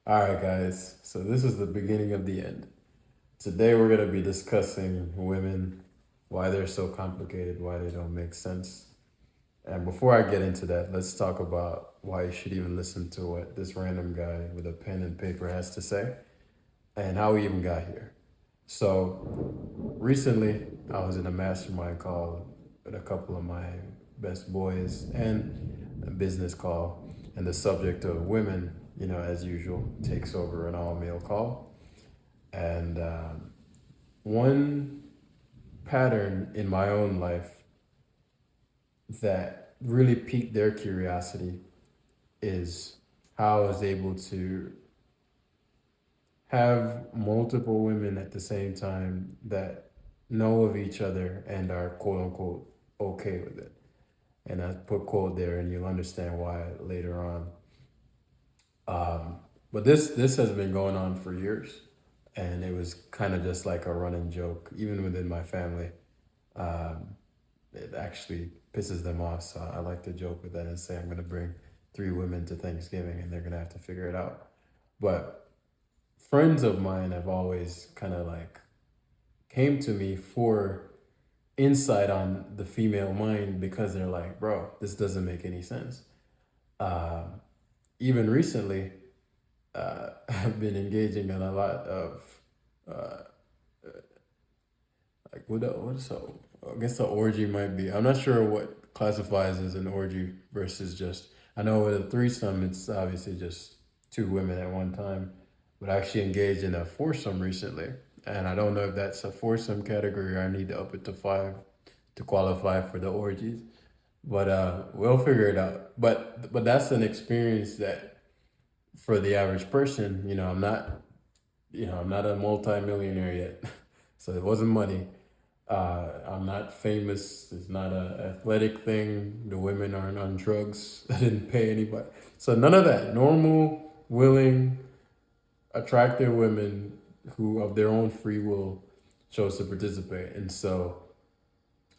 All right, guys. So this is the beginning of the end. Today we're going to be discussing women, why they're so complicated, why they don't make sense. And before I get into that, let's talk about why you should even listen to what this random guy with a pen and paper has to say and how we even got here. So recently, I was in a mastermind call with a couple of my best boys and a business call, and the subject of women, as usual, takes over an all male call. And one pattern in my own life that really piqued their curiosity is how I was able to have multiple women at the same time that know of each other and are quote unquote okay with it. And I put quote there, and you'll understand why later on. But this has been going on for years, and it was kind of just like a running joke, even within my family. Um, it actually pisses them off, so I like to joke with that and say I'm gonna bring three women to Thanksgiving, and they're gonna have to figure it out. But friends of mine have always kind of like came to me for insight on the female mind because they're like, bro, this doesn't make any sense. Um, Even recently, I've been engaging in a lot of uh, like what so I guess the orgy might be. I'm not sure what classifies as an orgy versus just. I know with a threesome, it's obviously just two women at one time, but I actually engaged in a foursome recently, and I don't know if that's a foursome category or I need to up it to five to qualify for the orgies. But we'll figure it out. But that's an experience that for the average person, I'm not a multimillionaire yet, so it wasn't money. I'm not famous. It's not a athletic thing. The women aren't on drugs. I didn't pay anybody. So none of that. Normal, willing, attractive women who, of their own free will, chose to participate. And so,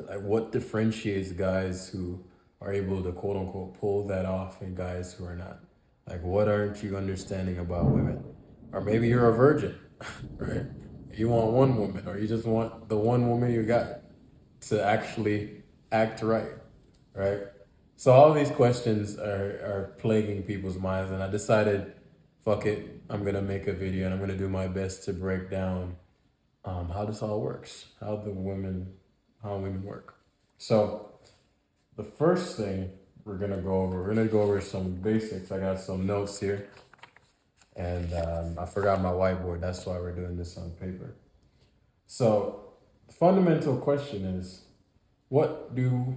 like, what differentiates guys who are able to quote unquote pull that off and guys who are not? Like, what aren't you understanding about women? Or maybe you're a virgin, right? You want one woman, or you just want the one woman you got to actually act right, right? So all these questions are plaguing people's minds, and I decided, fuck it, I'm gonna make a video and I'm gonna do my best to break down how this all works, how women work. So the first thing we're gonna go over some basics. I got some notes here, and I forgot my whiteboard. That's why we're doing this on paper. So the fundamental question is, what do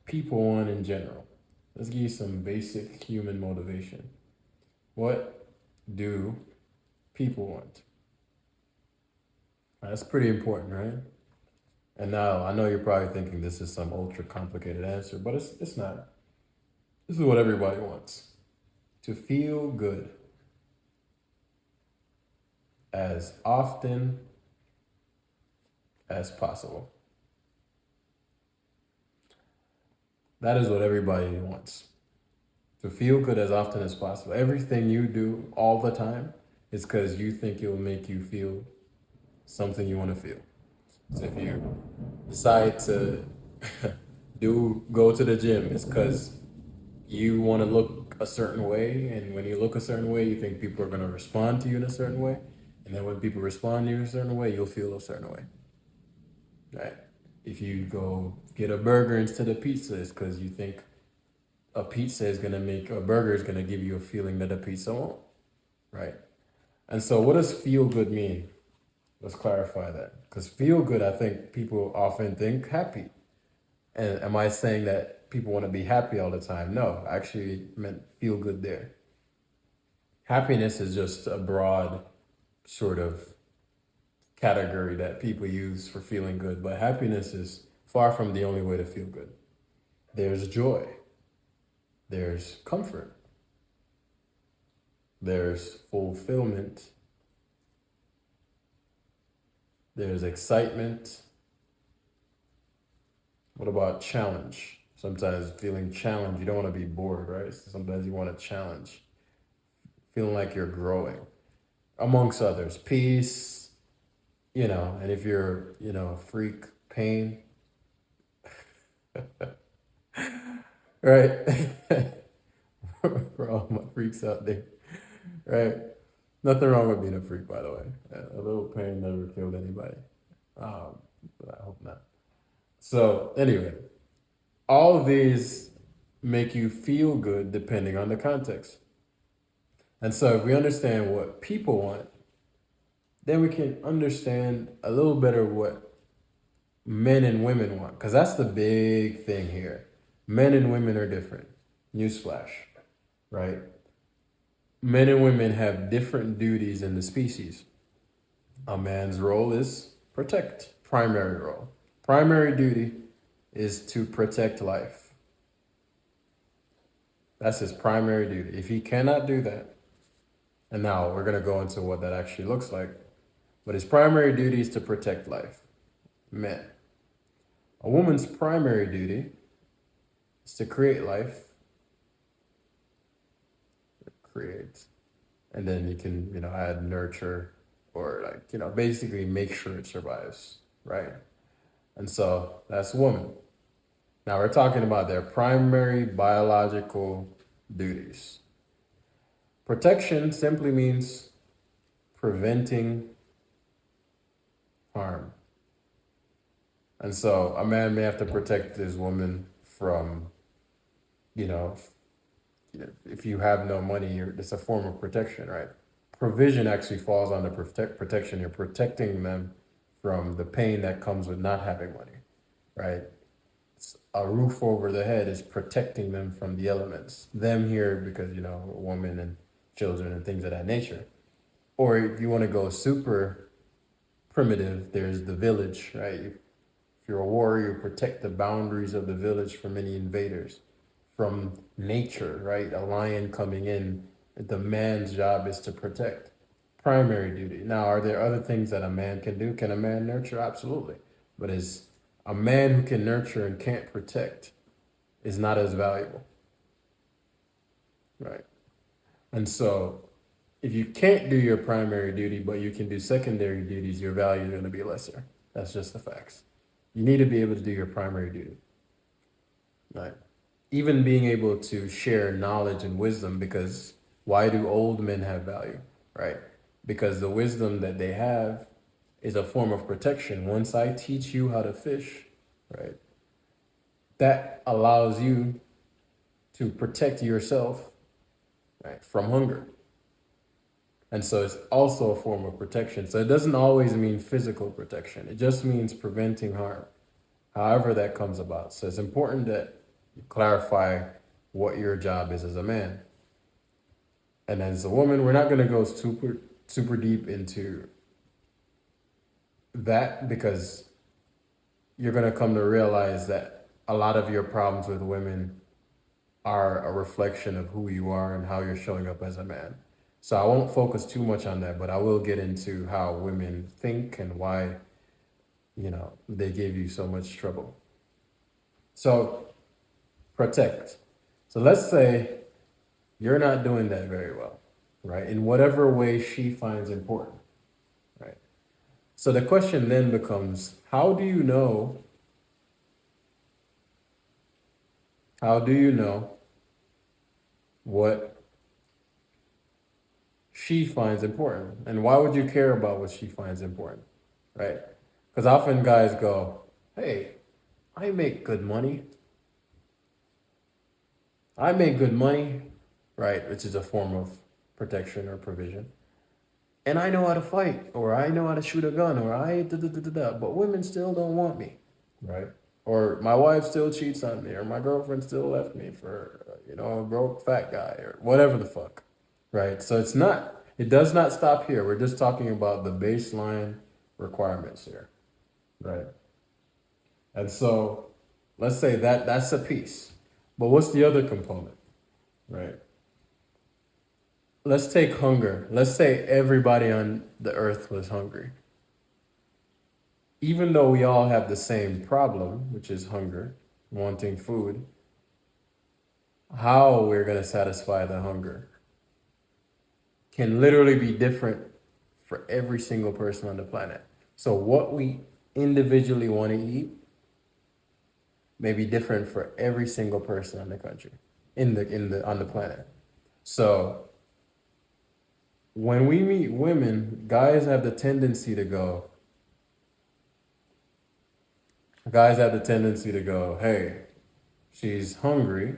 people want in general? Let's give you some basic human motivation. What do people want? That's pretty important, right? And now I know you're probably thinking this is some ultra complicated answer, but it's not. This is what everybody wants: to feel good as often as possible. That is what everybody wants. To feel good as often as possible. Everything you do all the time is because you think it will make you feel something you want to feel. So if you decide to go to the gym, it's because you want to look a certain way, and when you look a certain way, you think people are going to respond to you in a certain way, and then when people respond to you in a certain way, you'll feel a certain way, right? If you go get a burger instead of pizza, it's because you think a burger is gonna give you a feeling that a pizza won't, right? And so, what does feel good mean? Let's clarify that. Because feel good, I think people often think happy. And am I saying that people want to be happy all the time? No, I actually meant feel good there. Happiness is just a broad sort of category that people use for feeling good, but happiness is far from the only way to feel good. There's joy, there's comfort, there's fulfillment, there's excitement. What about challenge? Sometimes feeling challenged, you don't want to be bored, right? Sometimes you want a challenge, feeling like you're growing. amongst others. Peace, and if you're, a freak, pain, right? For all my freaks out there, right? Nothing wrong with being a freak, by the way. A little pain never killed anybody. Um, but I hope not. So, anyway, all of these make you feel good depending on the context. And so, if we understand what people want, then we can understand a little better what men and women want. Because that's the big thing here. Men and women are different. Newsflash, right? Men and women have different duties in the species. A man's role is protect, primary role. Primary duty is to protect life. That's his primary duty. If he cannot do that, and now we're going to go into what that actually looks like, but his primary duty is to protect life. Men. A woman's primary duty is to create life. Create. And then you can, add nurture or basically make sure it survives, right? And so that's woman. Now we're talking about their primary biological duties. Protection simply means preventing harm. And so a man may have to protect his woman from, you know, if you have no money, it's a form of protection, right? Provision actually falls under protection. You're protecting them from the pain that comes with not having money, right? A roof over the head is protecting them from the elements. Them here because, women and children and things of that nature. Or if you want to go super primitive, there's the village, right? If you're a warrior, you protect the boundaries of the village from any invaders, from nature, right? A lion coming in, the man's job is to protect. Primary duty. Now, are there other things that a man can do? Can a man nurture? Absolutely. But is a man who can nurture and can't protect is not as valuable, right? And so if you can't do your primary duty, but you can do secondary duties, your value is going to be lesser. That's just the facts. You need to be able to do your primary duty, right? Even being able to share knowledge and wisdom, because why do old men have value, right? Because the wisdom that they have is a form of protection. Once I teach you how to fish, right, that allows you to protect yourself, right, from hunger. And so it's also a form of protection. So it doesn't always mean physical protection. It just means preventing harm, however that comes about. So it's important that you clarify what your job is as a man. And as a woman, we're not going to go super deep into that, because you're going to come to realize that a lot of your problems with women are a reflection of who you are and how you're showing up as a man. So I won't focus too much on that, but I will get into how women think and why, they give you so much trouble. So protect. So let's say you're not doing that very well, right? In whatever way she finds important, right? So the question then becomes, how do you know what she finds important? And why would you care about what she finds important, right? Because often guys go, hey, I make good money. I make good money, right? Which is a form of protection or provision. And I know how to fight, or I know how to shoot a gun, or I da da da da da. But women still don't want me, right? Or my wife still cheats on me, or my girlfriend still left me for, a broke fat guy, or whatever the fuck, right? So it does not stop here. We're just talking about the baseline requirements here, right? And so let's say that's a piece. But what's the other component, right? Let's take hunger. Let's say everybody on the earth was hungry. Even though we all have the same problem, which is hunger, wanting food, how we're going to satisfy the hunger can literally be different for every single person on the planet. So what we individually want to eat may be different for every single person on the country, in the on the planet. So when we meet women, guys have the tendency to go, hey, she's hungry.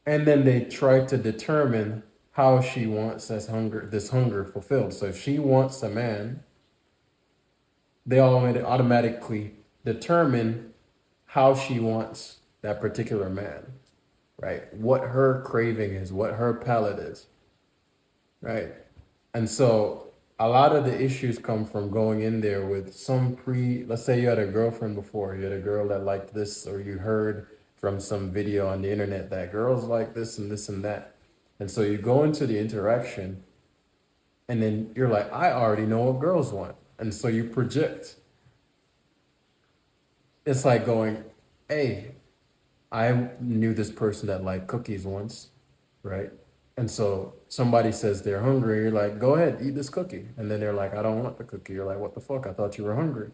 And then they try to determine how she wants this hunger fulfilled. So if she wants a man, they automatically determine how she wants that particular man, right? What her craving is, what her palate is, right? And so a lot of the issues come from going in there with let's say you had a girlfriend before, you had a girl that liked this, or you heard from some video on the internet that girls like this and this and that. And so you go into the interaction and then you're like, I already know what girls want. And so you project. It's like going, hey, I knew this person that liked cookies once, right? And so somebody says they're hungry, you're like, go ahead, eat this cookie. And then they're like, I don't want the cookie. You're like, what the fuck? I thought you were hungry.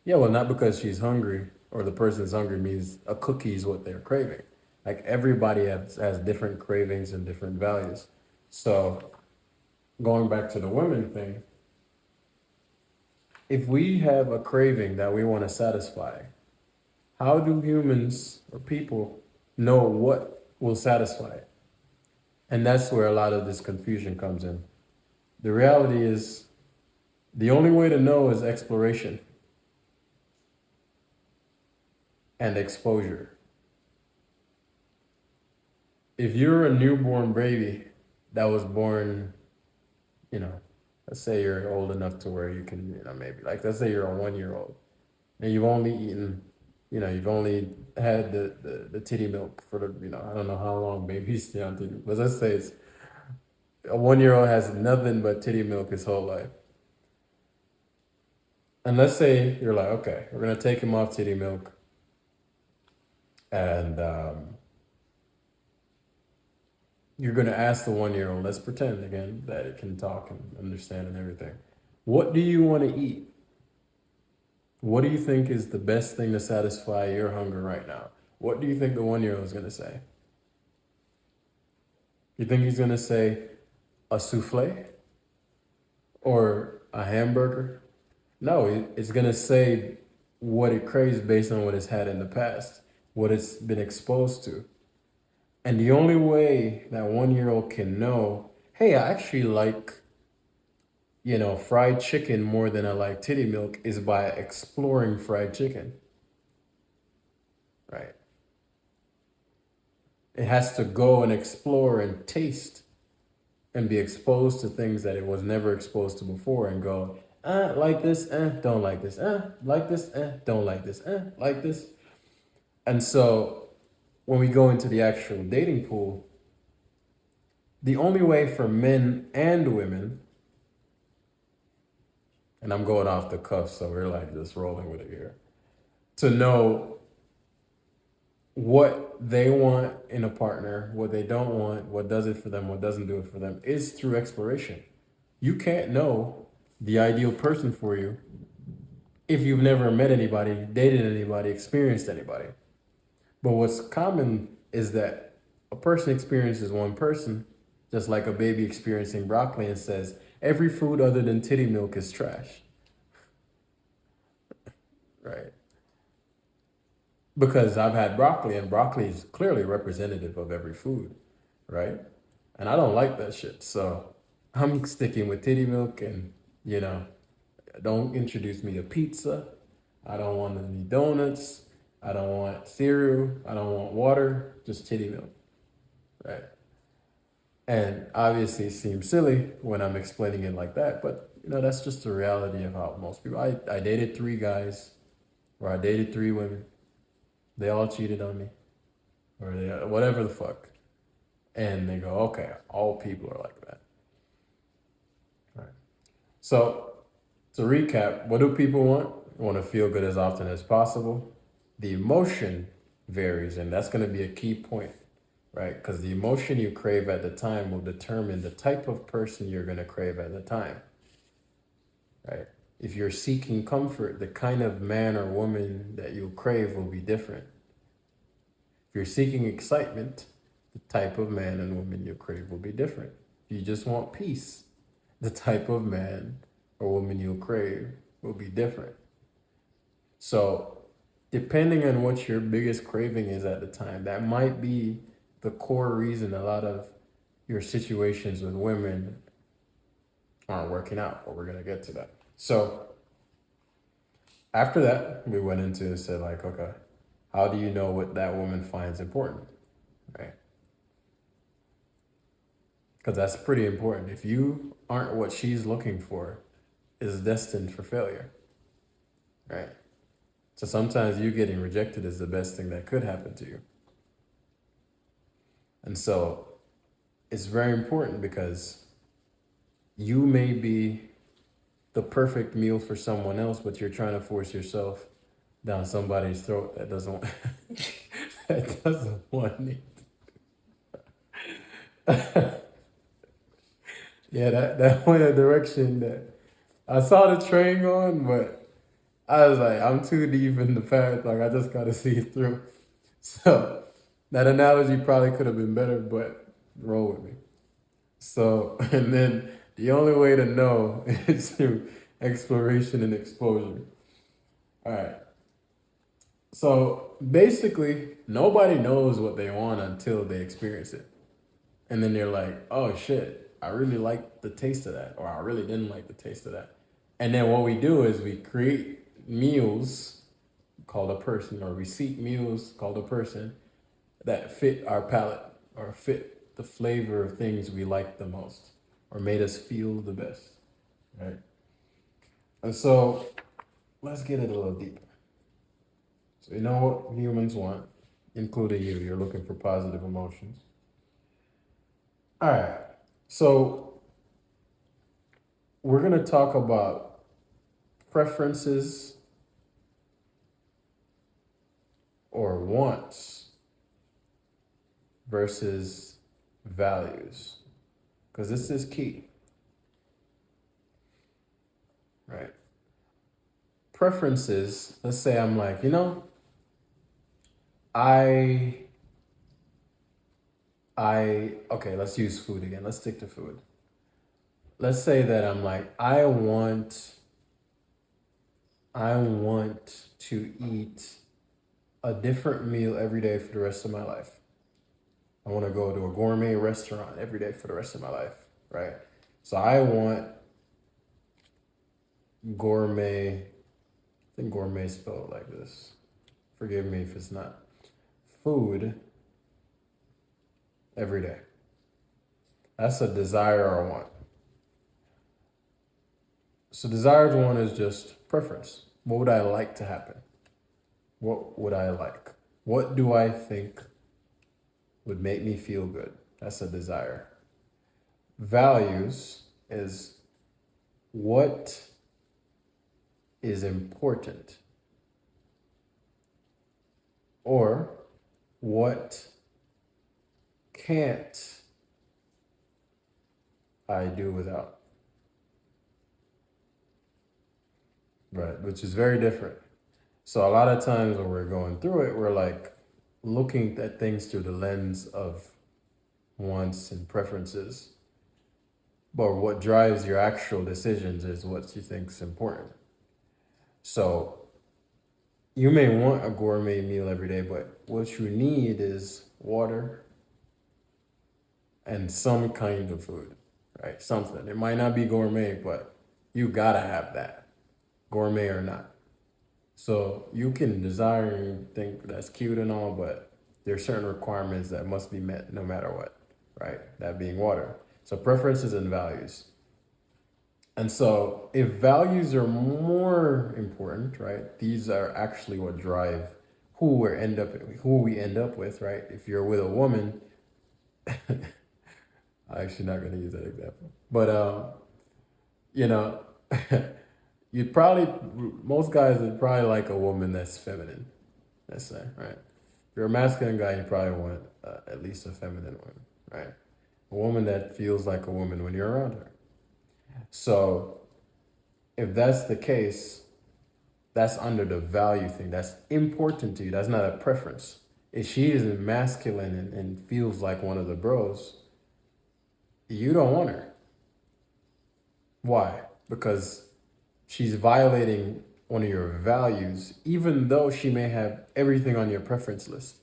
Yeah, well, not because she's hungry or the person's hungry means a cookie is what they're craving. Like everybody has different cravings and different values. So going back to the women thing, if we have a craving that we want to satisfy, how do humans or people know what will satisfy it? And that's where a lot of this confusion comes in. The reality is, the only way to know is exploration and exposure. If you're a newborn baby that was born, you know, let's say you're old enough to where you can, maybe like, let's say you're a 1 year old and you've only eaten, you've only had the titty milk for I don't know how long babies stay on titty, but let's say it's a 1 year old has nothing but titty milk his whole life. And let's say you're like, okay, we're gonna take him off titty milk, and you're gonna ask the 1 year old. Let's pretend again that it can talk and understand and everything. What do you want to eat? What do you think is the best thing to satisfy your hunger right now? What do you think the 1 year old is gonna say? You think he's gonna say a souffle or a hamburger? No, it's gonna say what it craves based on what it's had in the past, what it's been exposed to. And the only way that 1 year old can know, hey, I actually like, fried chicken more than I like titty milk is by exploring fried chicken, right? It has to go and explore and taste and be exposed to things that it was never exposed to before and go, like this, don't like this, like this, don't like this, like this. And so when we go into the actual dating pool, the only way for men and women, and I'm going off the cuff, so we're like just rolling with it here, to know what they want in a partner, what they don't want, what does it for them, what doesn't do it for them, is through exploration. You can't know the ideal person for you if you've never met anybody, dated anybody, experienced anybody. But what's common is that a person experiences one person, just like a baby experiencing broccoli, and says, every food other than titty milk is trash. Right? Because I've had broccoli, and broccoli is clearly representative of every food, right? And I don't like that shit. So I'm sticking with titty milk, and, don't introduce me to pizza. I don't want any donuts. I don't want cereal. I don't want water, just titty milk, right? And obviously it seems silly when I'm explaining it like that, but that's just the reality of how most people, I dated 3 guys, or I dated 3 women. They all cheated on me, or whatever the fuck. And they go, okay, all people are like that. All right. So to recap, what do people want? They want to feel good as often as possible. The emotion varies, and that's going to be a key point. right? Because the emotion you crave at the time will determine the type of person you're going to crave at the time, right? If you're seeking comfort, the kind of man or woman that you'll crave will be different. If you're seeking excitement, the type of man and woman you crave will be different. If you just want peace, the type of man or woman you'll crave will be different. So, depending on what your biggest craving is at the time, that might be the core reason a lot of your situations with women aren't working out, but we're going to get to that. So, after that, we went into and said, like, okay, how do you know what that woman finds important, right? Because that's pretty important. If you aren't what she's looking for, is destined for failure, right? So sometimes you getting rejected is the best thing that could happen to you. And so it's very important because you may be the perfect meal for someone else, but you're trying to force yourself down somebody's throat that doesn't that doesn't want it. Yeah, that went a direction that I saw the train going, but I was like, I'm too deep in the path. Like I just gotta see it through. So that analogy probably could have been better, but roll with me. So and then the only way to know is through exploration and exposure. All right. So basically, nobody knows what they want until they experience it. And then they're like, oh shit, I really like the taste of that, or I really didn't like the taste of that. And then what we do is we create meals called a person, or we seek meals called a person that fit our palate or fit the flavor of things we like the most or made us feel the best, right? And so let's get it a little deeper. So you know what humans want, including you. You're looking for positive emotions. All right. So we're gonna talk about preferences or wants versus values, because this is key, right? Preferences. Let's say I'm like, I okay, let's use food again. Let's stick to food. Let's say that I'm like, I want to eat a different meal every day for the rest of my life. I want to go to a gourmet restaurant every day for the rest of my life, right? So I want gourmet, I think gourmet spelled like this. Forgive me if it's not. Food every day. That's a desire or want. So desired one is just preference. What would I like to happen? What would I like? What do I think would make me feel good? That's a desire. Values is what is important or what can't I do without? Right, which is very different. So a lot of times when we're going through it, we're like looking at things through the lens of wants and preferences. But what drives your actual decisions is what you think's important. So you may want a gourmet meal every day, but what you need is water and some kind of food, right? Something. It might not be gourmet, but you gotta have that, gourmet or not. So you can desire and think that's cute and all, but there's certain requirements that must be met no matter what, right? That being water. So preferences and values. And so if values are more important, right? These are actually what drive who we end up with, right? If you're with a woman, I'm actually not going to use that example, but you know, most guys would probably like a woman that's feminine, let's say, right? If you're a masculine guy, you probably want at least a feminine one, right? A woman that feels like a woman when you're around her. So if that's the case, that's under the value thing. That's important to you. That's not a preference. If she is masculine and feels like one of the bros, you don't want her. Why? Because she's violating one of your values, even though she may have everything on your preference list.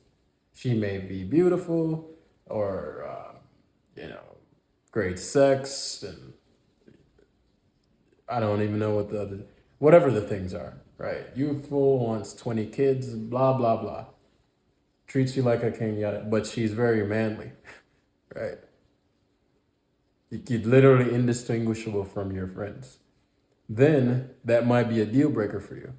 She may be beautiful or, you know, great sex, and I don't even know what the other, whatever the things are, right? Youthful, wants 20 kids, blah, blah, blah. Treats you like a king, yada, but she's very manly, right? You're literally indistinguishable from your friends. Then that might be a deal breaker for you.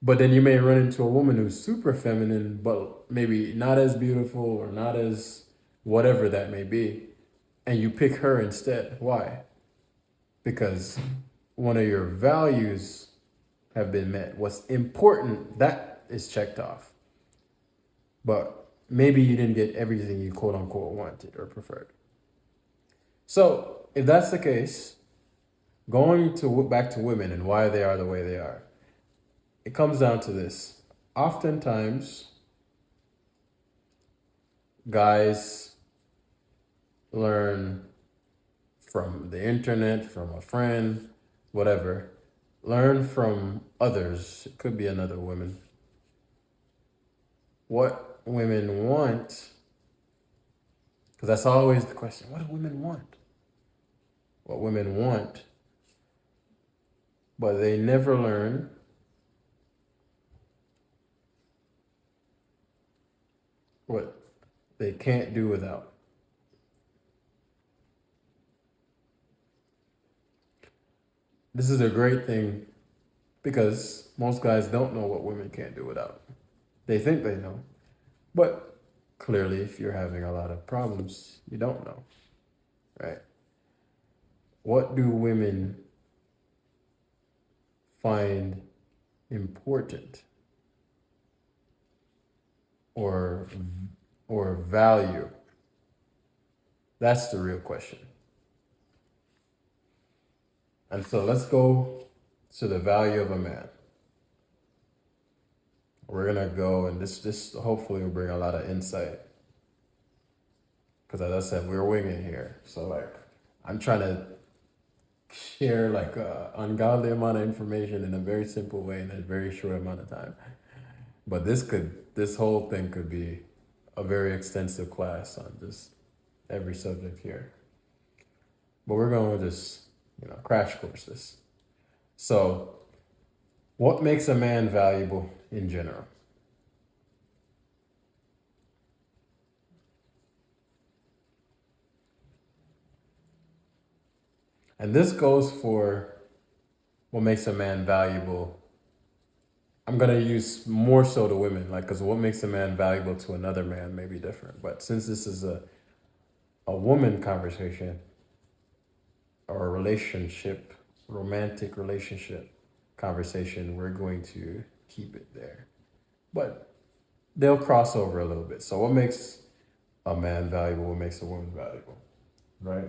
But then you may run into a woman who's super feminine, but maybe not as beautiful or not as whatever that may be. And you pick her instead. Why? Because one of your values have been met. What's important, that is checked off. But maybe you didn't get everything you quote unquote wanted or preferred. So if that's the case, going to back to women and why they are the way they are, it comes down to this. Oftentimes, guys learn from the internet, from a friend, whatever. Learn from others. It could be another woman. What women want, because that's always the question. What do women want? What women want, but they never learn what they can't do without. This is a great thing because most guys don't know what women can't do without. They think they know, but clearly, if you're having a lot of problems, you don't know, right? What do women find important or value? That's the real question. And so let's go to the value of a man. We're gonna go, and this hopefully will bring a lot of insight. Because as I said, we're winging here. So like, I'm trying to share like a ungodly amount of information in a very simple way in a very short amount of time. But this whole thing could be a very extensive class on just every subject here. But we're going to just, crash course this. So, what makes a man valuable in general? And this goes for what makes a man valuable. I'm going to use more so to women, like, because what makes a man valuable to another man may be different. But since this is a woman conversation or a relationship, romantic relationship conversation, we're going to keep it there. But they'll cross over a little bit. So what makes a man valuable? What makes a woman valuable? Right?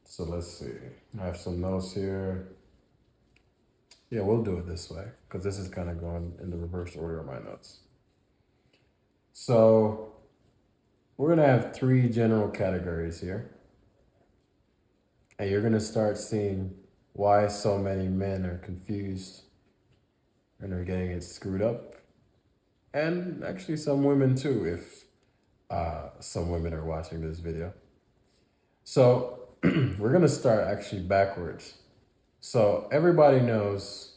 So let's see. I have some notes here. Yeah, we'll do it this way because this is kind of going in the reverse order of my notes. So we're going to have 3 general categories here. And you're going to start seeing why so many men are confused and are getting it screwed up. And actually some women too, if some women are watching this video. So we're going to start actually backwards. So everybody knows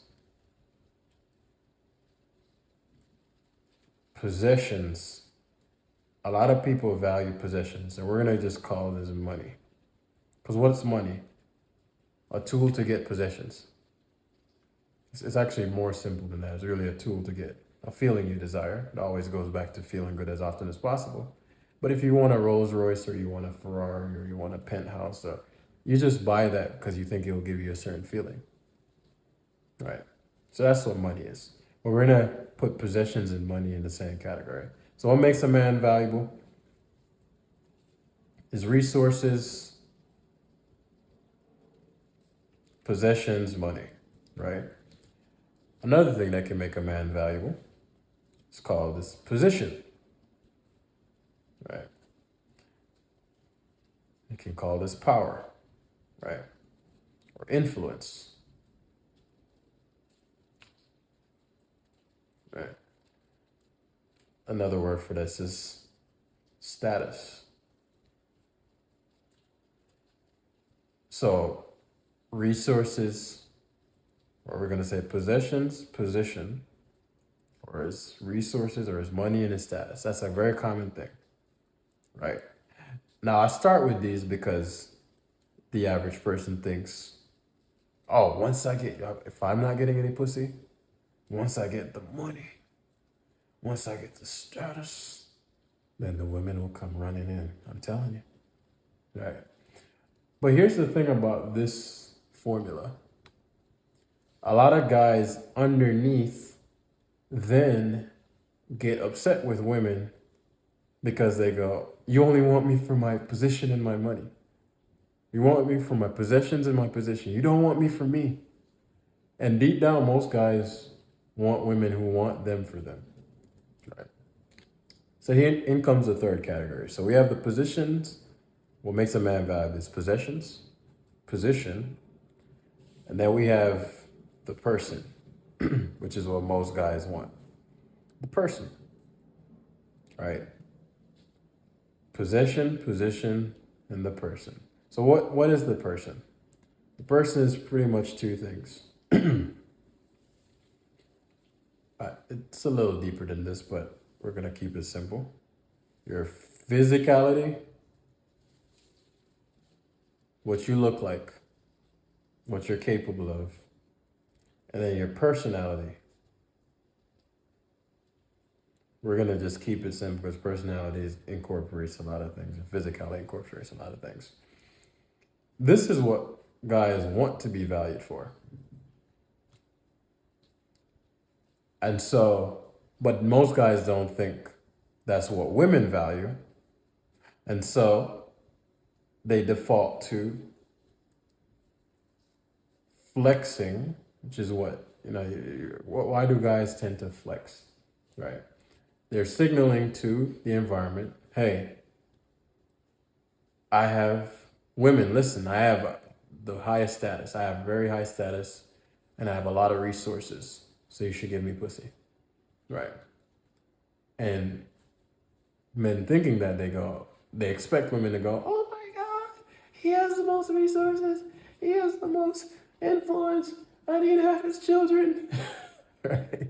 possessions. A lot of people value possessions, and we're going to just call this money. Because what's money? A tool to get possessions. It's actually more simple than that. It's really a tool to get a feeling you desire. It always goes back to feeling good as often as possible. But if you want a Rolls Royce or you want a Ferrari or you want a penthouse, you just buy that because you think it will give you a certain feeling. Right? So that's what money is. But we're gonna put possessions and money in the same category. So what makes a man valuable? His resources, possessions, money, right? Another thing that can make a man valuable is called this position, right? You can call this power, right? Or influence, right? Another word for this is status. So resources, or we're going to say possessions, position, or his resources, or his money and his status. That's a very common thing, right? Now, I start with these because the average person thinks, oh, if I'm not getting any pussy, once I get the money, once I get the status, then the women will come running in. I'm telling you, right? But here's the thing about this formula. A lot of guys underneath then get upset with women because they go, you only want me for my position and my money. You want me for my possessions and my position. You don't want me for me. And deep down, most guys want women who want them for them. Right? So here in comes the third category. So we have the positions. What makes a man valuable is possessions, position, and then we have the person, which is what most guys want. The person, right? Possession, position, and the person. So what is the person? The person is pretty much two things. It's a little deeper than this, but we're going to keep it simple. Your physicality, what you look like, what you're capable of, and then your personality. We're going to just keep it simple because personality incorporates a lot of things, and physicality incorporates a lot of things. This is what guys want to be valued for. And so, but most guys don't think that's what women value. And so they default to flexing, which is what, why do guys tend to flex, right? They're signaling to the environment, hey, I have women, listen, I have the highest status. I have very high status and I have a lot of resources. So you should give me pussy, right? And men thinking that they expect women to go, oh my God, he has the most resources. He has the most influence. I need to have his children, right?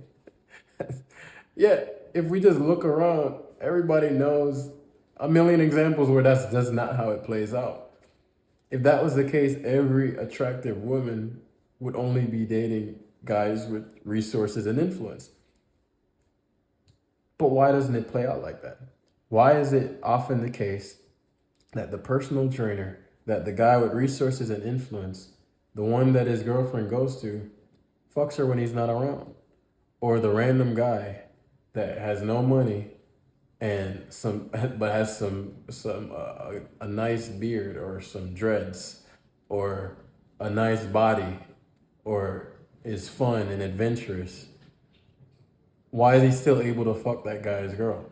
Yet, if we just look around, everybody knows a million examples where that's not how it plays out. If that was the case, every attractive woman would only be dating guys with resources and influence. But why doesn't it play out like that? Why is it often the case that the personal trainer, that the guy with resources and influence, the one that his girlfriend goes to, fucks her when he's not around? Or the random guy that has no money and has a nice beard or some dreads or a nice body or is fun and adventurous, why is he still able to fuck that guy's girl?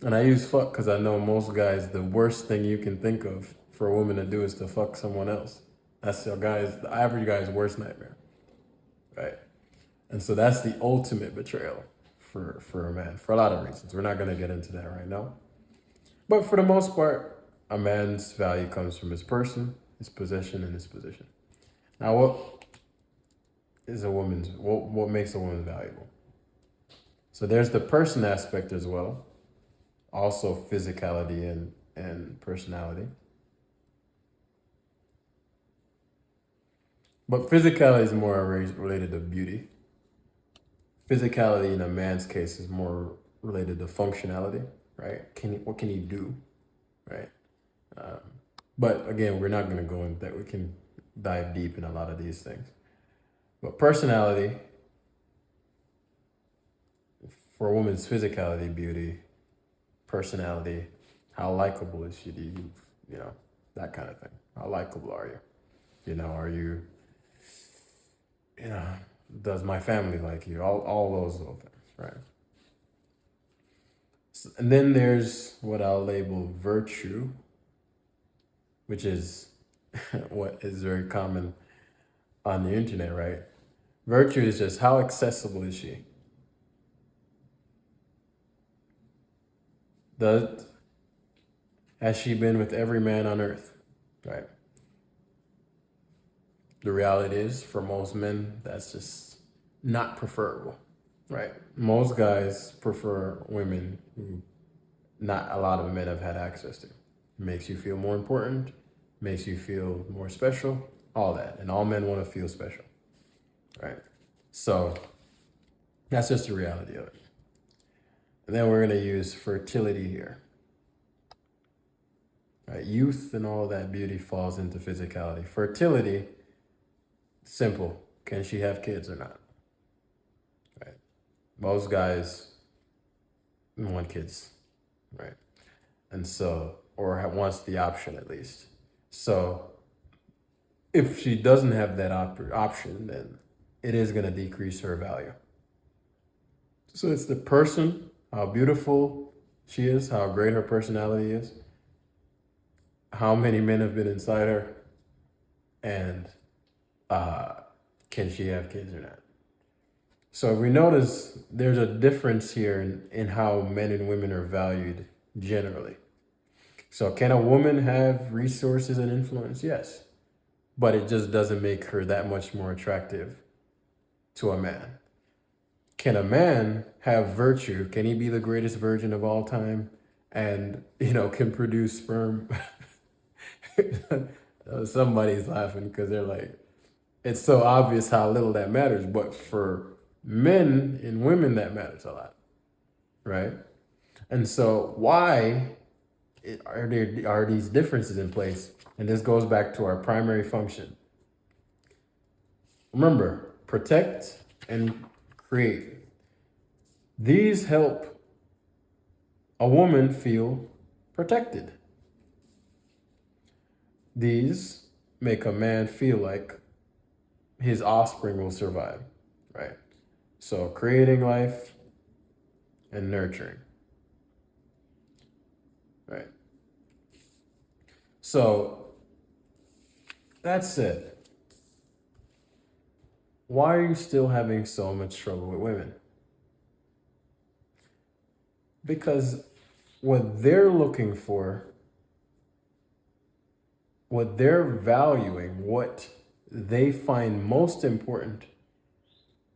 And I use fuck because I know most guys, the worst thing you can think of for a woman to do is to fuck someone else. That's the average guy's worst nightmare, right? And so that's the ultimate betrayal for a man, for a lot of reasons. We're not going to get into that right now. But for the most part, a man's value comes from his person, his possession, and his position. Now, what makes a woman valuable? So there's the person aspect as well, also physicality and personality. But physicality is more related to beauty. Physicality in a man's case is more related to functionality, right? What can he do, right? But again, we're not going to go into that. We can dive deep in a lot of these things. But personality for a woman's physicality, beauty, personality, how likable is she? Do you, you know, that kind of thing. How likable are you? You know, are you, you know, does my family like you? All those little things, right? And then there's what I'll label virtue, which is what is very common on the internet, right? Virtue is just how accessible is she? Does Has she been with every man on earth? Right. The reality is, for most men, that's just not preferable. Right. Most guys prefer women who not a lot of men have had access to. It makes you feel more important, makes you feel more special, all that. And all men want to feel special. Right. So that's just the reality of it. And then we're going to use fertility here. Right? Youth and all that beauty falls into physicality. Fertility, simple. Can she have kids or not? Right. Most guys want kids, right? And so, or wants the option at least. So, if she doesn't have that option, then it is going to decrease her value. So it's the person, how beautiful she is, how great her personality is, how many men have been inside her, and can she have kids or not? So if we notice, there's a difference here in how men and women are valued generally. So can a woman have resources and influence? Yes. But it just doesn't make her that much more attractive to a man. Can a man have virtue? Can he be the greatest virgin of all time and, can produce sperm? Somebody's laughing because they're like, it's so obvious how little that matters. But for men and women, that matters a lot, right? And so why are these differences in place? And this goes back to our primary function. Remember, protect and create. These help a woman feel protected. These make a man feel like his offspring will survive, right? So creating life and nurturing, right? So that's it. Why are you still having so much trouble with women? Because what they're looking for, what they're valuing, what they find most important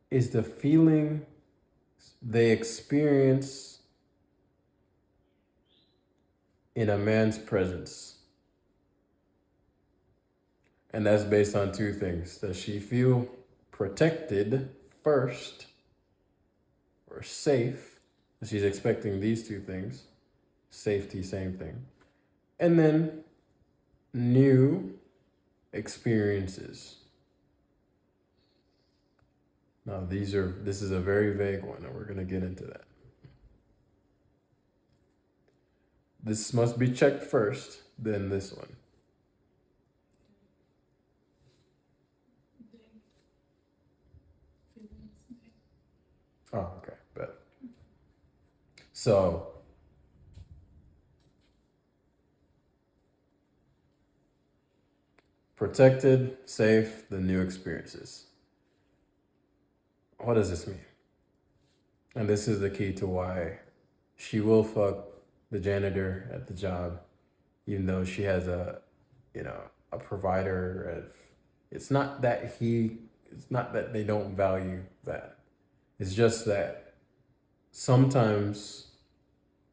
is the feeling they experience in a man's presence. And that's based on two things. Does she feel protected first or safe? She's expecting these two things. Safety, same thing. And then new experiences. Now this is a very vague one, and we're going to get into that. This must be checked first, then this one. Oh, okay, bet. So, protected, safe, the new experiences. What does this mean? And this is the key to why she will fuck the janitor at the job, even though she has a provider. It's not that they don't value that. It's just that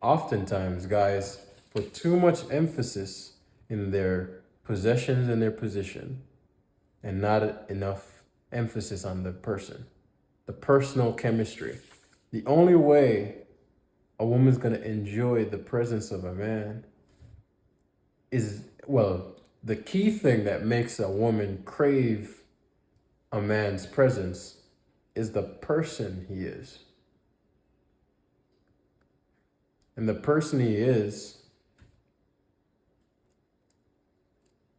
oftentimes, guys put too much emphasis in their possessions and their position and not enough emphasis on the person, the personal chemistry. The only way a woman's going to enjoy the presence of a man is, the key thing that makes a woman crave a man's presence is the person he is. And the person he is,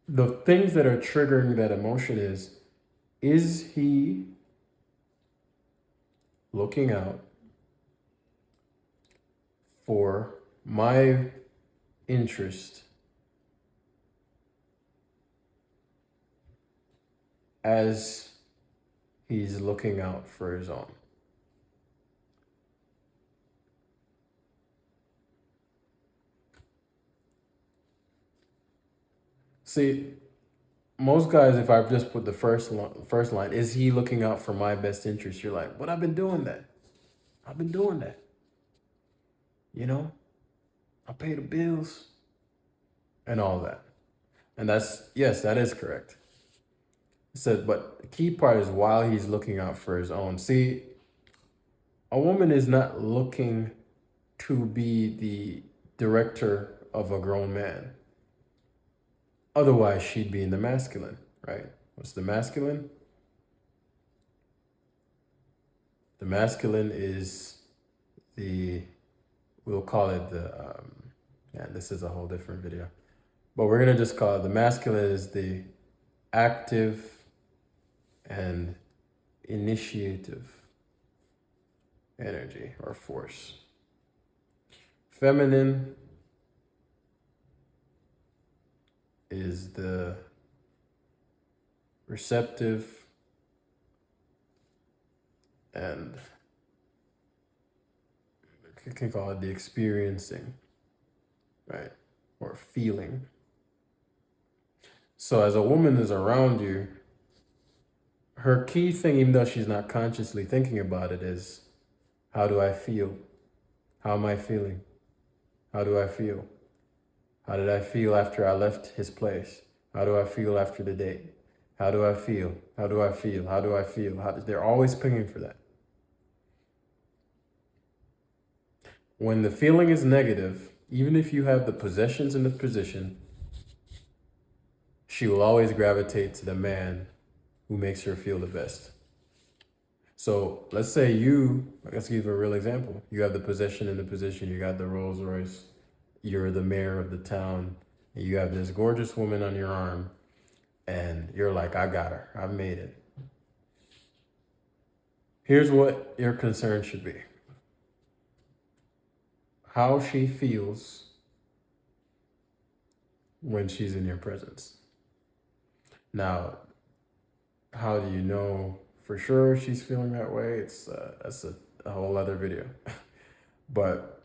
the things that are triggering that emotion is he looking out for my interest as he's looking out for his own? See, most guys, if I just put the first line, is he looking out for my best interest? You're like, but I've been doing that. I've been doing that. You know, I pay the bills and all that. And yes, that is correct. So, but the key part is while he's looking out for his own. See, a woman is not looking to be the director of a grown man. Otherwise, she'd be in the masculine, right? What's the masculine? The masculine is we'll call it this is a whole different video. But we're going to just call it the masculine is the active and initiative energy or force. Feminine is the receptive and you can call it the experiencing, right? Or feeling. So as a woman is around you, her key thing, even though she's not consciously thinking about it, is how do I feel? How am I feeling? How do I feel? How did I feel after I left his place? How do I feel after the date? How do I feel? How do I feel? How do I feel? They're always pinging for that. When the feeling is negative, even if you have the possessions in the position, she will always gravitate to the man who makes her feel the best. So let's say let's give you a real example. You have the possession in the position, you got the Rolls Royce, you're the mayor of the town, and you have this gorgeous woman on your arm, and you're like, I got her, I've made it. Here's what your concern should be. How she feels when she's in your presence. Now, how do you know for sure she's feeling that way? That's a whole other video. But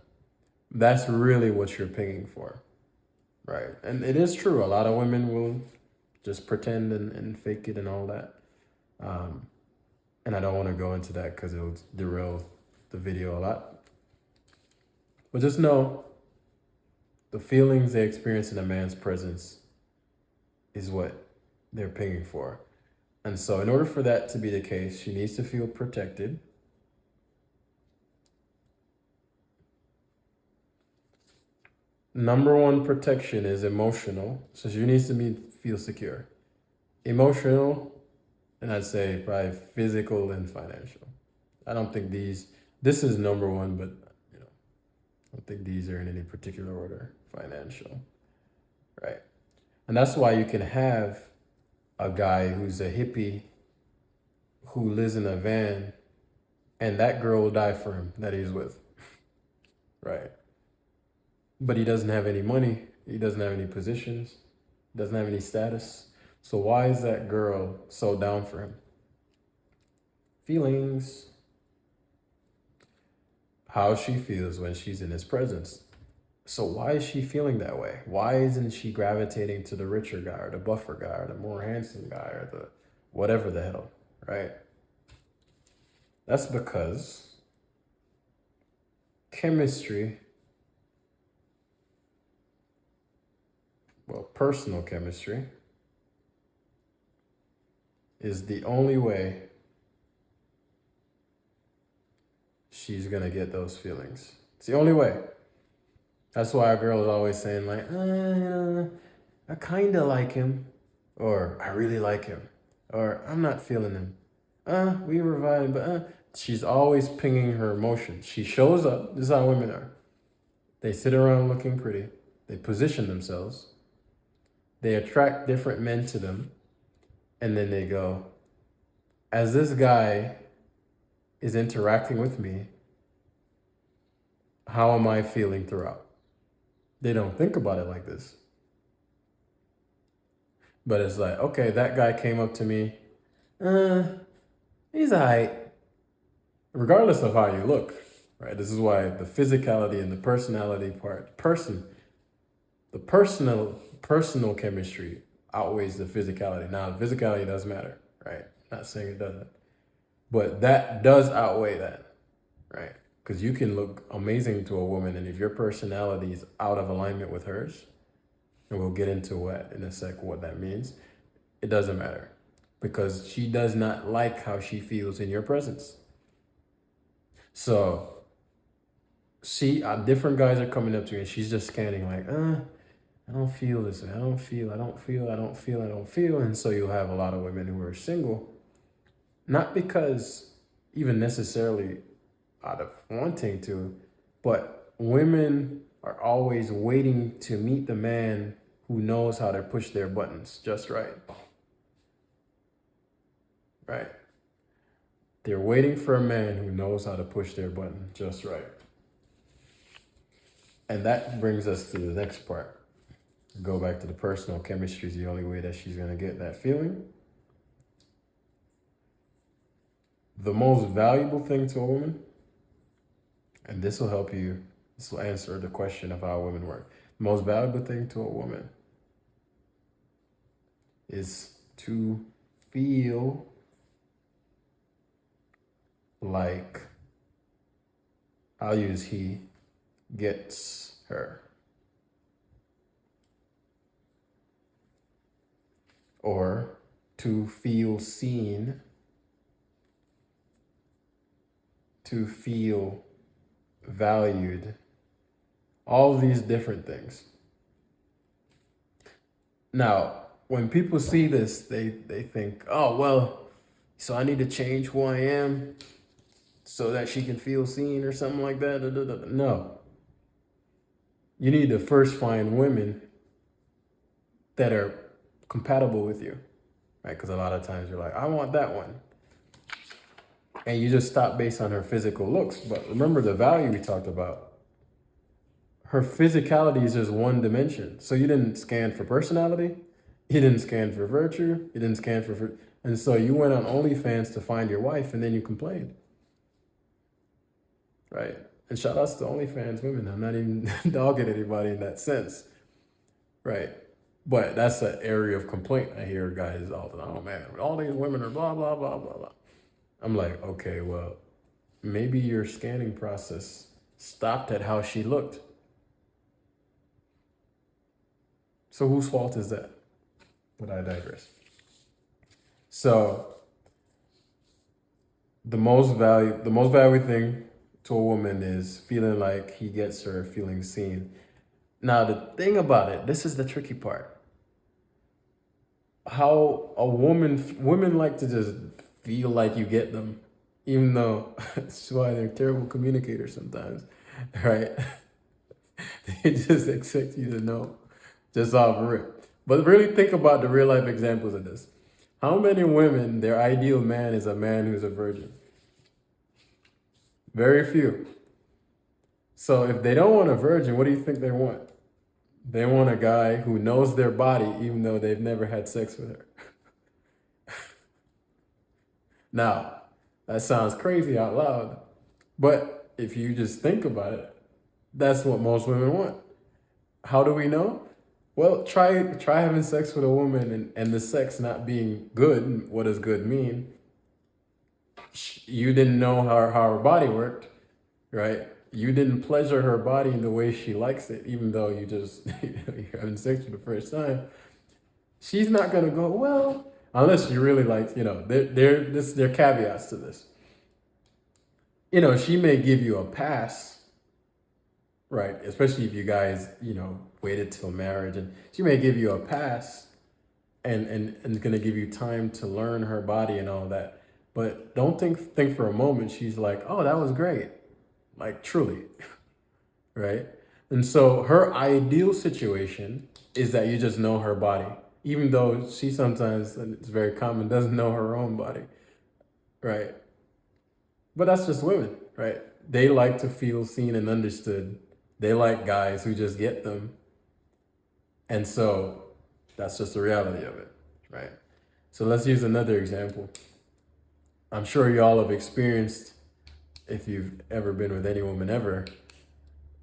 that's really what you're pinging for, right? And it is true. A lot of women will just pretend and fake it and all that. And I don't want to go into that because it'll derail the video a lot. But just know the feelings they experience in a man's presence is what they're pinging for. And so in order for that to be the case, she needs to feel protected. Number one protection is emotional. So she needs to feel secure. Emotional, and I'd say probably physical and financial. I don't think this is number one, but I don't think these are in any particular order. Financial, right? And that's why you can have a guy who's a hippie who lives in a van and that girl will die for him that he's with, right? But he doesn't have any money. He doesn't have any positions. Doesn't have any status. So why is that girl so down for him? Feelings. How she feels when she's in his presence. So why is she feeling that way? Why isn't she gravitating to the richer guy or the buffer guy or the more handsome guy or the whatever the hell, right? That's because chemistry, personal chemistry, is the only way she's gonna get those feelings. It's the only way. That's why a girl is always saying like, I kind of like him, or I really like him, or I'm not feeling him. We were vibing, but she's always pinging her emotions. She shows up. This is how women are. They sit around looking pretty. They position themselves. They attract different men to them. And then they go, as this guy is interacting with me, how am I feeling throughout? They don't think about it like this. But it's like, okay, that guy came up to me. He's all right. Regardless of how you look, right? This is why the physicality and the personality part, the personal chemistry outweighs the physicality. Now, the physicality does matter, right? Not saying it doesn't, but that does outweigh that, right? Because you can look amazing to a woman, and if your personality is out of alignment with hers, and we'll get into what in a sec what that means, it doesn't matter, because she does not like how she feels in your presence. So different guys are coming up to me, and she's just scanning like, I don't feel this. I don't feel. And so you'll have a lot of women who are single, not because even necessarily out of wanting to, but women are always waiting to meet the man who knows how to push their buttons just right. Right? They're waiting for a man who knows how to push their button just right. And that brings us to the next part. Go back to the personal chemistry is the only way that she's going to get that feeling. The most valuable thing to a woman, and this will help you, this will answer the question of how women work. The most valuable thing to a woman is to feel like, I'll use he, gets her. Or to feel seen, to feel valued, all these different things. Now, when people see this, they think, oh, well, so I need to change who I am so that she can feel seen or something like that. No. You need to first find women that are compatible with you, right? Because a lot of times you're like, I want that one. And you just stop based on her physical looks. But remember the value we talked about. Her physicality is just one dimension. So you didn't scan for personality. You didn't scan for virtue. You didn't scan for... And so you went on OnlyFans to find your wife, and then you complained. Right? And shout outs to OnlyFans women. I'm not even dogging anybody in that sense. Right? But that's an area of complaint. I hear guys all the time, oh man, all these women are blah, blah, blah, blah, blah. I'm like, okay, well, maybe your scanning process stopped at how she looked. So whose fault is that? But I digress. So the most valuable thing to a woman is feeling like he gets her, feeling seen. Now, the thing about it, this is the tricky part. How women like to just feel like you get them, even though that's why they're terrible communicators sometimes, right? They just expect you to know just off rip. But really think about the real life examples of this. How many women, their ideal man is a man who's a virgin? Very few. So if they don't want a virgin, what do you think they want? They want a guy who knows their body even though they've never had sex with her. Now, that sounds crazy out loud, but if you just think about it, that's what most women want. How do we know? Well, try having sex with a woman and the sex not being good. What does good mean? You didn't know how her body worked, right? You didn't pleasure her body in the way she likes it, even though you just you're having sex for the first time. She's not gonna go, well, unless you really like, there are caveats to this. She may give you a pass, right? Especially if you guys, waited till marriage, and she may give you a pass and gonna give you time to learn her body and all that. But don't think for a moment she's like, oh, that was great. Like truly, right? And so her ideal situation is that you just know her body, even though she sometimes, and it's very common, doesn't know her own body, right? But that's just women, right? They like to feel seen and understood. They like guys who just get them. And so that's just the reality of it, right? So let's use another example. I'm sure y'all have experienced, if you've ever been with any woman ever,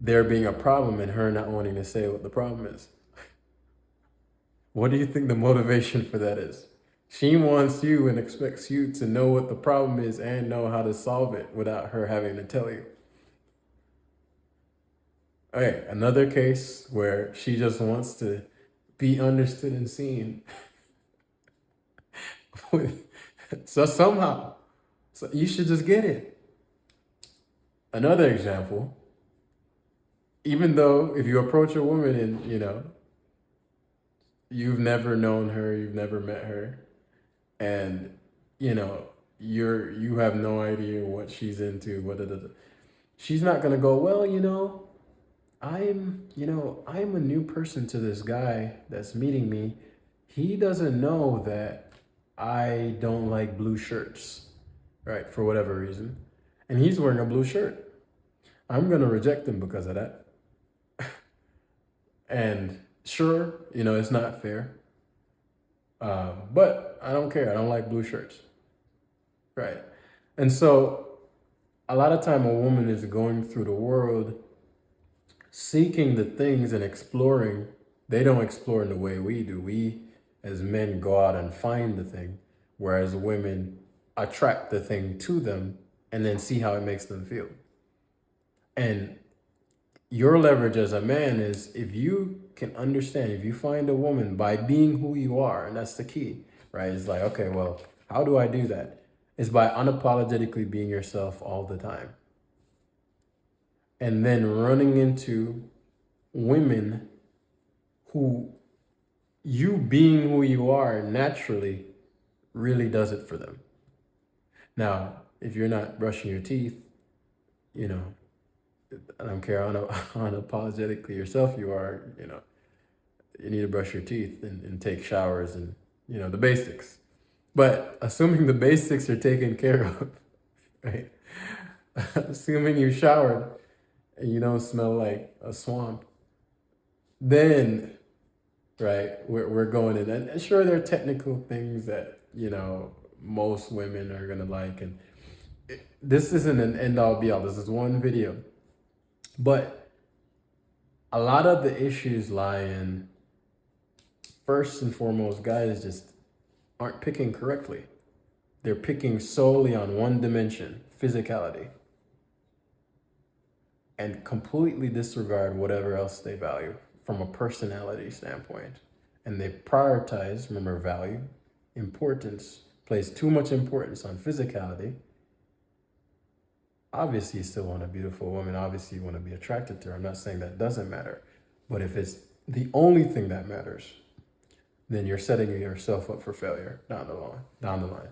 there being a problem and her not wanting to say what the problem is. What do you think the motivation for that is? She wants you and expects you to know what the problem is and know how to solve it without her having to tell you. Okay, another case where she just wants to be understood and seen. So somehow, so you should just get it. Another example, even though if you approach a woman and, you've never known her, you've never met her, and, you have no idea what she's into, she's not gonna go, well, I'm a new person to this guy that's meeting me. He doesn't know that I don't like blue shirts, right? For whatever reason. And he's wearing a blue shirt. I'm going to reject him because of that. And sure, it's not fair. But I don't care. I don't like blue shirts. Right. And so a lot of time a woman is going through the world seeking the things and exploring. They don't explore in the way we do. We as men go out and find the thing, whereas women attract the thing to them and then see how it makes them feel. And your leverage as a man is if you can understand, if you find a woman by being who you are, and that's the key, right? It's like, okay, well, how do I do that? It's by unapologetically being yourself all the time. And then running into women who you being who you are naturally really does it for them. Now, if you're not brushing your teeth, I don't care how unapologetically yourself you are, you need to brush your teeth and take showers and, the basics. But assuming the basics are taken care of, right? Assuming you showered and you don't smell like a swamp, then, right, we're going in. And sure, there are technical things that, most women are going to like. And this isn't an end all be all. This is one video. But a lot of the issues lie in, first and foremost, guys just aren't picking correctly. They're picking solely on one dimension, physicality, and completely disregard whatever else they value from a personality standpoint. And they prioritize, remember, value, importance, place too much importance on physicality. Obviously, you still want a beautiful woman. Obviously, you want to be attracted to her. I'm not saying that doesn't matter. But if it's the only thing that matters, then you're setting yourself up for failure down the line.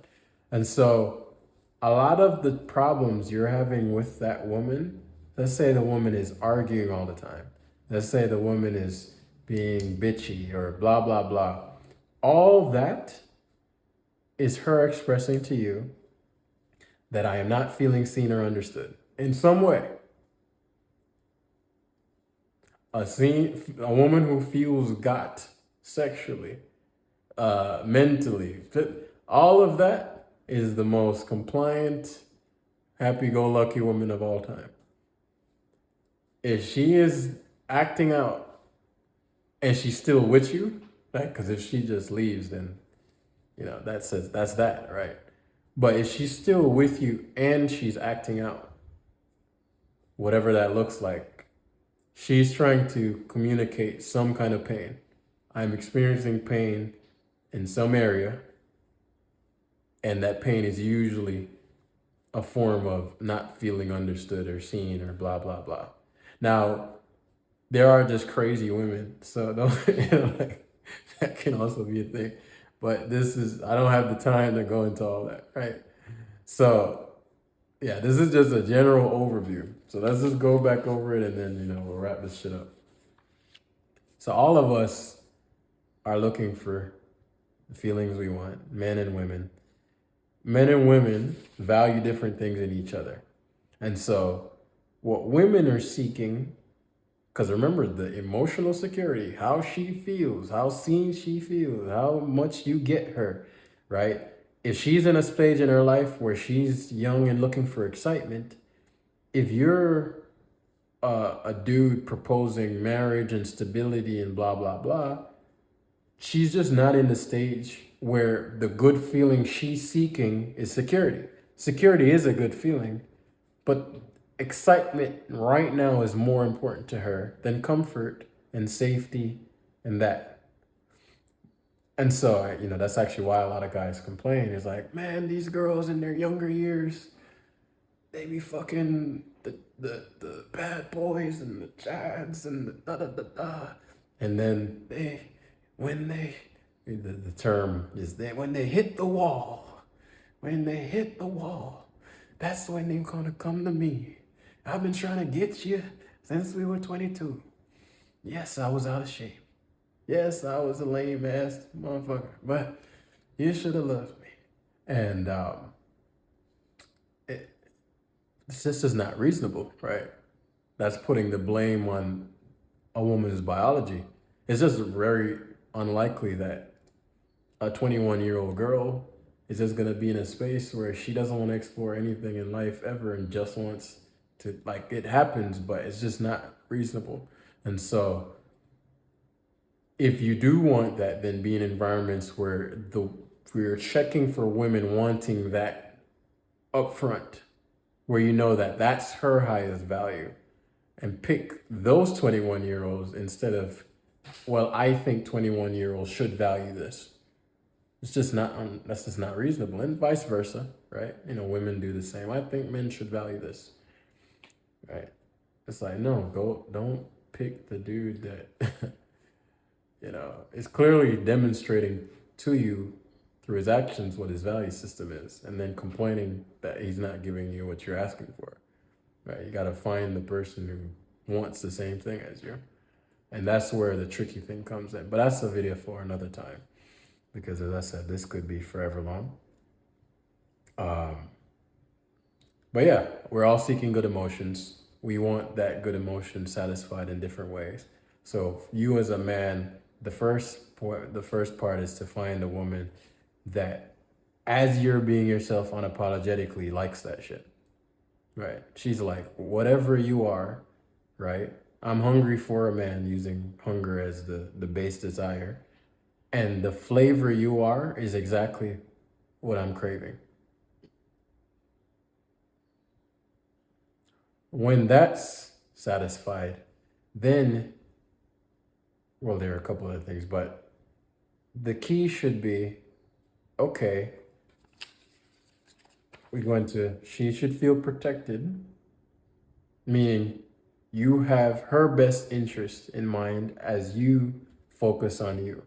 And so a lot of the problems you're having with that woman, let's say the woman is arguing all the time. Let's say the woman is being bitchy or blah, blah, blah. All that is her expressing to you that I am not feeling seen or understood in some way. A woman who feels got sexually, mentally, all of that is the most compliant, happy-go-lucky woman of all time. If she is acting out and she's still with you, right? Because if she just leaves, then, that's that, right? But if she's still with you and she's acting out, whatever that looks like, she's trying to communicate some kind of pain. I'm experiencing pain in some area, and that pain is usually a form of not feeling understood or seen or blah, blah, blah. Now, there are just crazy women, so that can also be a thing. But I don't have the time to go into all that, right? So Yeah, this is just a general overview. So let's just go back over it and then, we'll wrap this shit up. So all of us are looking for the feelings we want, men and women. Men and women value different things in each other. And so what women are seeking, because remember the emotional security, how she feels, how seen she feels, how much you get her, right? If she's in a stage in her life where she's young and looking for excitement, if you're a dude proposing marriage and stability and blah, blah, blah, she's just not in the stage where the good feeling she's seeking is security. Security is a good feeling, but excitement right now is more important to her than comfort and safety and that. And so, that's actually why a lot of guys complain. It's like, man, these girls in their younger years, they be fucking the bad boys and the chads and the da da da da. And then the term is that when they hit the wall, that's when they're gonna come to me. I've been trying to get you since we were 22. Yes, I was out of shape. Yes, I was a lame ass motherfucker, but you should have loved me. And this just is not reasonable, right? That's putting the blame on a woman's biology. It's just very unlikely that a 21-year-old girl is just gonna be in a space where she doesn't want to explore anything in life ever and just wants to, like, it happens, but it's just not reasonable. And so if you do want that, then be in environments where we're checking for women wanting that upfront, where you know that that's her highest value, and pick those 21-year-olds instead of, well, I think 21-year-olds should value this. It's just not, that's just not reasonable. And vice versa, right? Women do the same. I think men should value this, right? It's like, no, don't pick the dude that, is clearly demonstrating to you through his actions what his value system is, and then complaining that he's not giving you what you're asking for, right? You got to find the person who wants the same thing as you. And that's where the tricky thing comes in. But that's a video for another time, because as I said, this could be forever long. But yeah, we're all seeking good emotions. We want that good emotion satisfied in different ways. So you as a man, the first part is to find a woman that, as you're being yourself unapologetically, likes that shit, right? She's like, whatever you are, right? I'm hungry for a man, using hunger as the base desire. And the flavor you are is exactly what I'm craving. When that's satisfied, then, well, there are a couple other things, but the key should be, okay, she should feel protected, meaning you have her best interest in mind as you focus on you.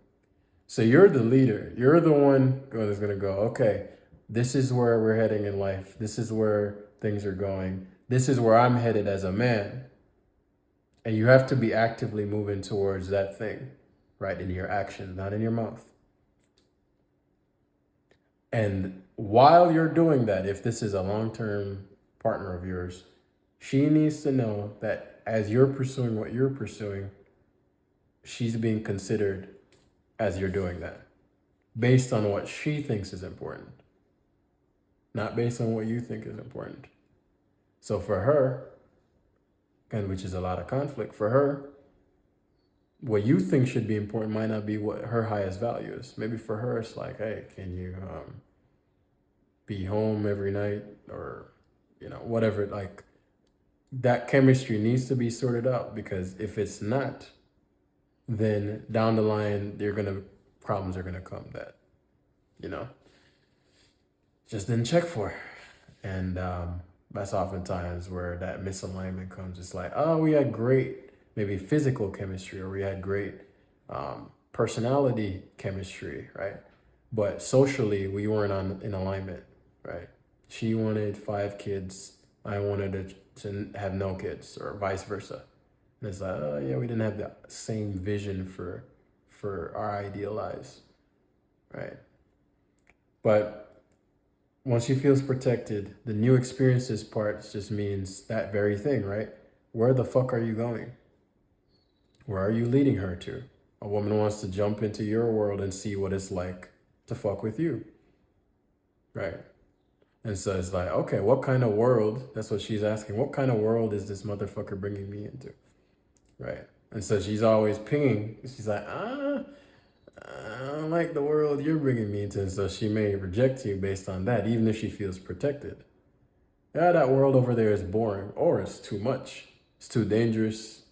So you're the leader. You're the one that's going to go, okay, this is where we're heading in life. This is where things are going. This is where I'm headed as a man. And you have to be actively moving towards that thing, right? In your action, not in your mouth. And while you're doing that, if this is a long-term partner of yours, she needs to know that as you're pursuing what you're pursuing, she's being considered as you're doing that, based on what she thinks is important, not based on what you think is important. So for her, and which is a lot of conflict, for her, what you think should be important might not be what her highest value is. Maybe for her, it's like, hey, can you be home every night, or, whatever. Like, that chemistry needs to be sorted out, because if it's not, then down the line, problems are gonna come that, just didn't check for. And that's oftentimes where that misalignment comes. It's like, oh, we had great, maybe physical chemistry, or we had great personality chemistry, right? But socially, we weren't in alignment, right? She wanted 5 kids. I wanted to have no kids, or vice versa. And it's like, oh yeah, we didn't have the same vision for our ideal lives, right? But once she feels protected, the new experiences part just means that very thing, right? Where the fuck are you going? Where are you leading her to? A woman wants to jump into your world and see what it's like to fuck with you, right? And so it's like, okay, what kind of world? That's what she's asking. What kind of world is this motherfucker bringing me into, right? And so she's always pinging. She's like, I don't like the world you're bringing me into. And so she may reject you based on that, even if she feels protected. Yeah, that world over there is boring, or it's too much. It's too dangerous.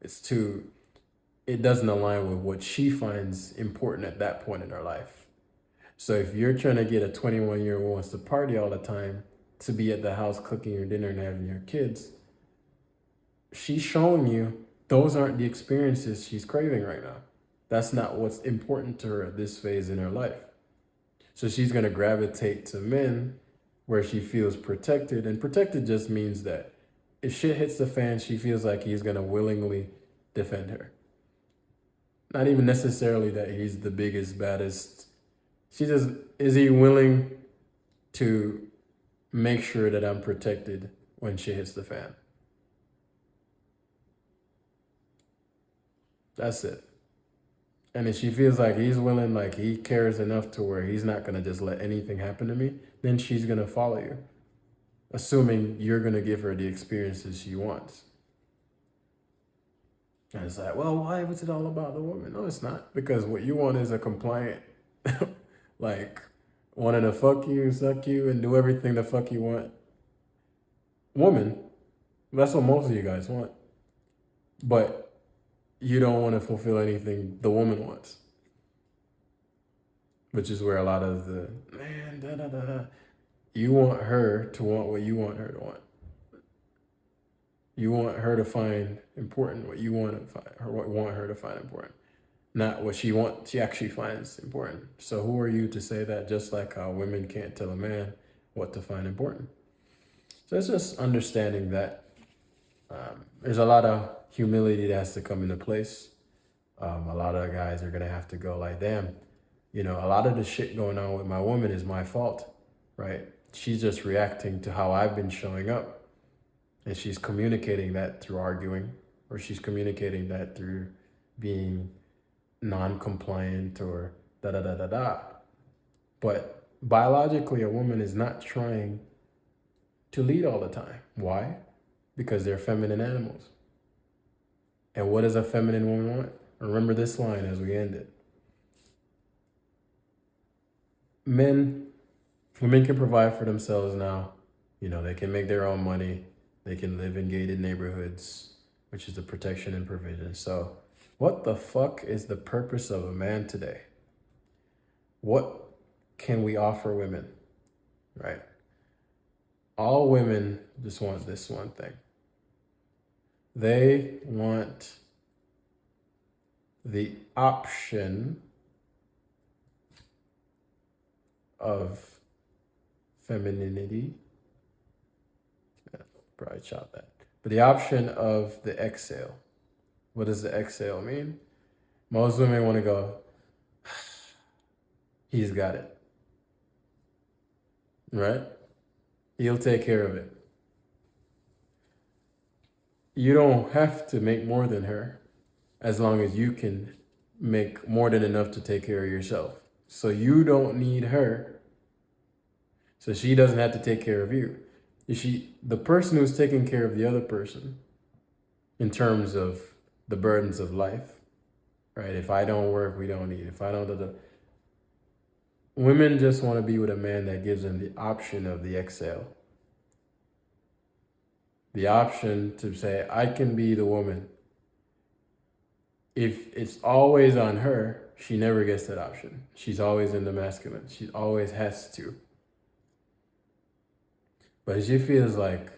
It doesn't align with what she finds important at that point in her life. So if you're trying to get a 21-year-old who wants to party all the time to be at the house cooking your dinner and having your kids, she's showing you those aren't the experiences she's craving right now. That's not what's important to her at this phase in her life. So she's going to gravitate to men where she feels protected. And protected just means that if shit hits the fan, she feels like he's going to willingly defend her. Not even necessarily that he's the biggest, baddest. She just, is he willing to make sure that I'm protected when shit hits the fan? That's it. And if she feels like he's willing, like he cares enough to where he's not going to just let anything happen to me, then she's going to follow you, assuming you're going to give her the experiences she wants. And it's like, well, why was it all about the woman? No, it's not. Because what you want is a compliant, like, wanting to fuck you, suck you, and do everything the fuck you want woman. That's what most of you guys want. But you don't want to fulfill anything the woman wants. Which is where a lot of the, man, da da da da. You want her to want what you want her to want. You want her to find important what you want to find, or what want her to find important, not what she actually finds important. So who are you to say that? Just like how women can't tell a man what to find important. So it's just understanding that there's a lot of humility that has to come into place. A lot of guys are gonna have to go like, damn, a lot of the shit going on with my woman is my fault, right? She's just reacting to how I've been showing up. And she's communicating that through arguing, or she's communicating that through being non-compliant or da-da-da-da-da. But biologically, a woman is not trying to lead all the time. Why? Because they're feminine animals. And what does a feminine woman want? Remember this line as we end it. Women can provide for themselves now. They can make their own money. They can live in gated neighborhoods, which is the protection and provision. So what the fuck is the purpose of a man today? What can we offer women, right? All women just want this one thing. They want the option of femininity. Probably chop that. But the option of the exhale. What does the exhale mean? Most women want to go, he's got it. Right? He'll take care of it. You don't have to make more than her as long as you can make more than enough to take care of yourself. So you don't need her. So she doesn't have to take care of you. The person who's taking care of the other person in terms of the burdens of life, right? If I don't work, we don't eat. If I don't, women just want to be with a man that gives them the option of the exhale. The option to say, I can be the woman. If it's always on her, she never gets that option. She's always in the masculine. She always has to. But she feels like,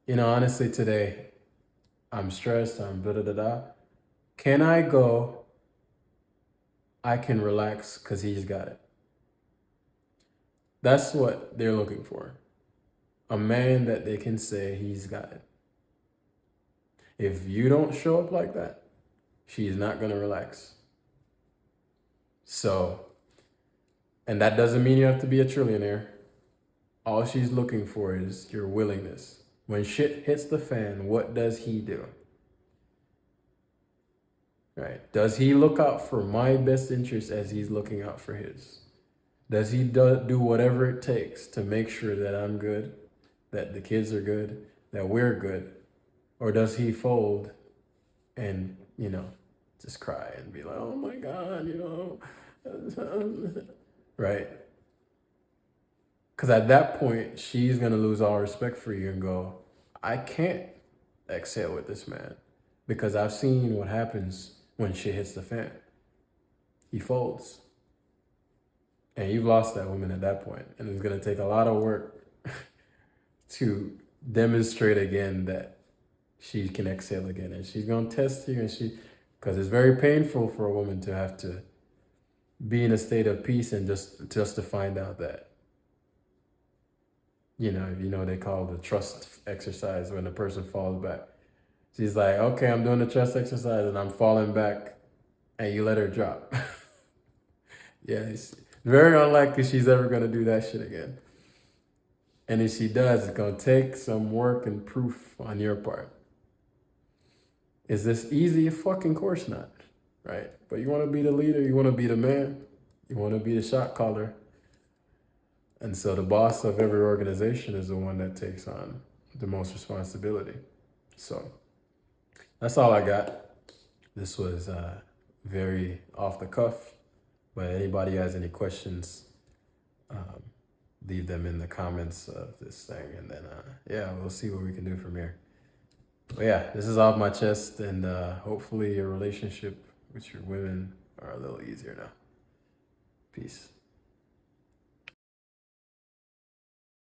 honestly today, I'm stressed, I'm da-da-da-da. Can I go? I can relax because he's got it. That's what they're looking for. A man that they can say he's got it. If you don't show up like that, she's not going to relax. So, and that doesn't mean you have to be a trillionaire. All she's looking for is your willingness. When shit hits the fan, what does he do? Right? Does he look out for my best interest as he's looking out for his? Does he do whatever it takes to make sure that I'm good, that the kids are good, that we're good? Or does he fold and, just cry and be like, oh my God, right? Because at that point, she's going to lose all respect for you and go, I can't exhale with this man because I've seen what happens when shit hits the fan. He folds. And you've lost that woman at that point. And it's going to take a lot of work to demonstrate again that she can exhale again. And she's going to test you. Because it's very painful for a woman to have to be in a state of peace and just to find out that, they call the trust exercise when the person falls back. She's like, okay, I'm doing the trust exercise and I'm falling back, and you let her drop. Yeah, it's very unlikely she's ever going to do that shit again. And if she does, it's going to take some work and proof on your part. Is this easy? Of fucking course not, right? But you want to be the leader, you want to be the man, you want to be the shot caller. And so the boss of every organization is the one that takes on the most responsibility. So that's all I got. This was very off the cuff, but anybody has any questions, leave them in the comments of this thing. And then, we'll see what we can do from here. But yeah, this is off my chest, and hopefully your relationship with your women are a little easier now. Peace.